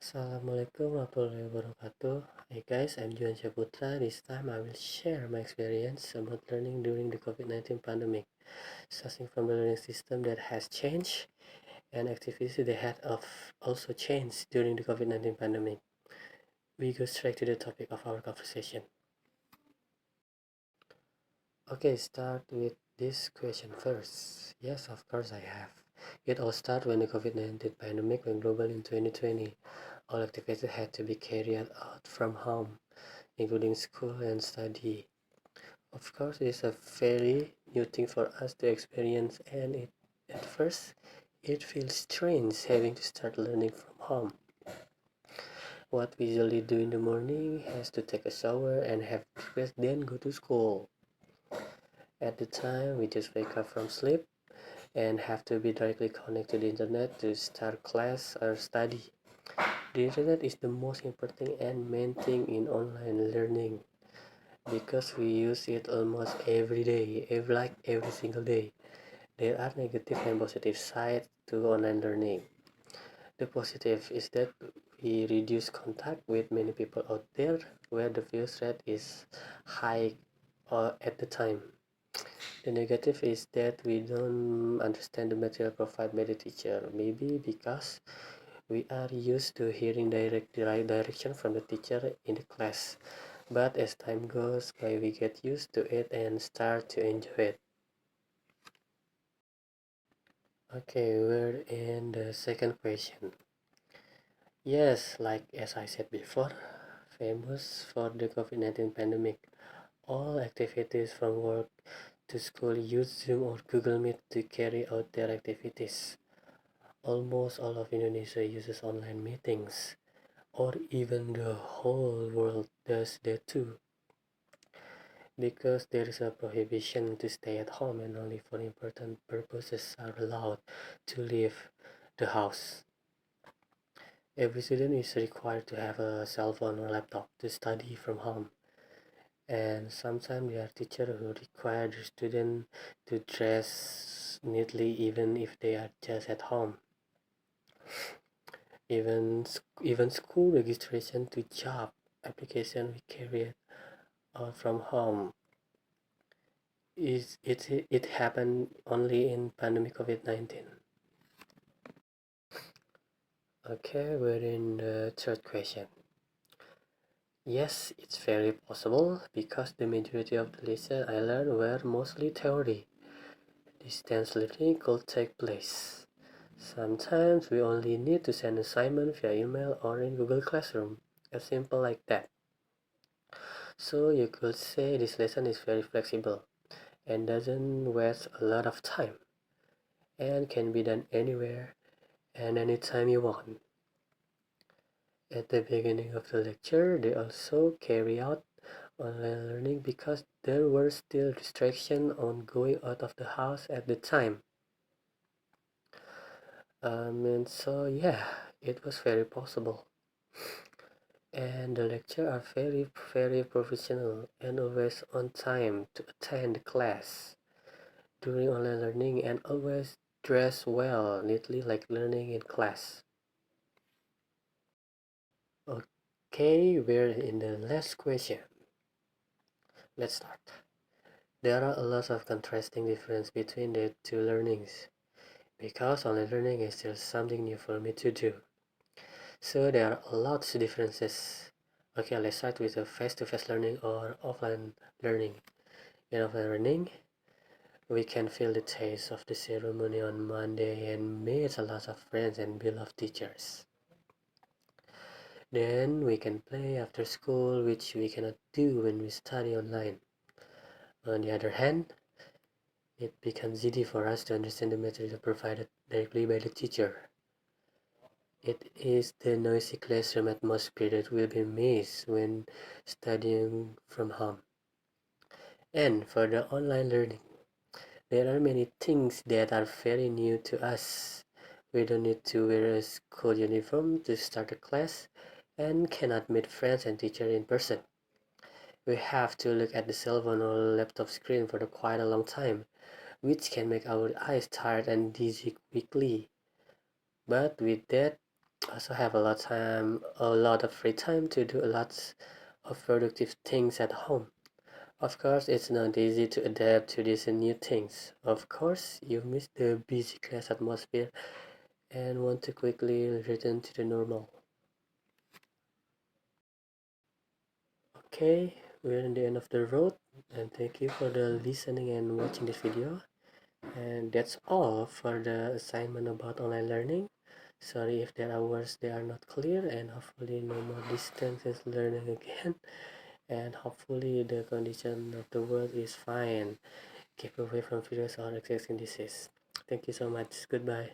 Assalamualaikum warahmatullahi wabarakatuh. Hi guys, I'm Juan Syahputra. This time I will share my experience about learning during the COVID-19 pandemic, starting from the learning system that has changed and activities that had also changed during the COVID-19 pandemic. We go straight to the topic of our conversation. Okay, start with this question first. Yes, of course I have. It all started when the COVID-19 pandemic went global in 2020. All activities had to be carried out from home, including school and study. Of course, it's a very new thing for us to experience, and at first it feels strange having to start learning from home. What we usually do in the morning is to take a shower and have breakfast, then go to school. At the time, we just wake up from sleep and have to be directly connected to the internet to start class or study. The internet is the most important and main thing in online learning because we use it almost every day, every single day. There are negative and positive sides to online learning. The positive is that we reduce contact with many people out there where the views rate is high at the time. The negative is that we don't understand the material provided by the teacher, maybe because we are used to hearing right direction from the teacher in the class, but as time goes by, we get used to it and start to enjoy it. Okay, we're in the second question. Yes, like as I said before, famous for the COVID-19 pandemic, all activities from work to school use Zoom or Google Meet to carry out their activities. Almost all of Indonesia uses online meetings, or even the whole world does that too, because there is a prohibition to stay at home and only for important purposes are allowed to leave the house. Every student is required to have a cell phone or laptop to study from home, and sometimes there are teachers who require the student to dress neatly even if they are just at home. Even school registration to job application we carry out from home. It happened only in pandemic COVID-19. Okay, we're in the third question. Yes, it's very possible because the majority of the lessons I learned were mostly theory. Distance learning could take place. Sometimes we only need to send assignment via email or in Google Classroom, as simple like that. So you could say this lesson is very flexible and doesn't waste a lot of time and can be done anywhere and anytime you want. At the beginning of the lecture, they also carry out online learning because there were still restrictions on going out of the house at the time. And so yeah, it was very possible. And the lecture are very professional and always on time to attend the class during online learning and always dress well, neatly like learning in class. Okay, we're in the last question. Let's start. There are a lot of contrasting difference between the two learnings because online learning is still something new for me to do. So there are lots of differences. Okay, let's start with a face-to-face learning or offline learning. In offline learning, we can feel the taste of the ceremony on Monday and meet a lot of friends and beloved teachers. Then we can play after school, which we cannot do when we study online. On the other hand, it becomes easy for us to understand the material provided directly by the teacher. It is the noisy classroom atmosphere that will be missed when studying from home. And for the online learning, there are many things that are very new to us. We don't need to wear a school uniform to start a class and cannot meet friends and teachers in person. We have to look at the cell phone or laptop screen for quite a long time, which can make our eyes tired and dizzy quickly. But with that, also have a lot of free time to do a lot of productive things at home. Of course, it's not easy to adapt to these new things. Of course, you miss the busy class atmosphere and want to quickly return to the normal. Okay, we're in the end of the road, and thank you for the listening and watching this video. And that's all for the assignment about online learning. Sorry if there are words that are not clear, and hopefully no more distance learning again. And hopefully the condition of the world is fine. Keep away from virus or existing disease. Thank you so much. Goodbye.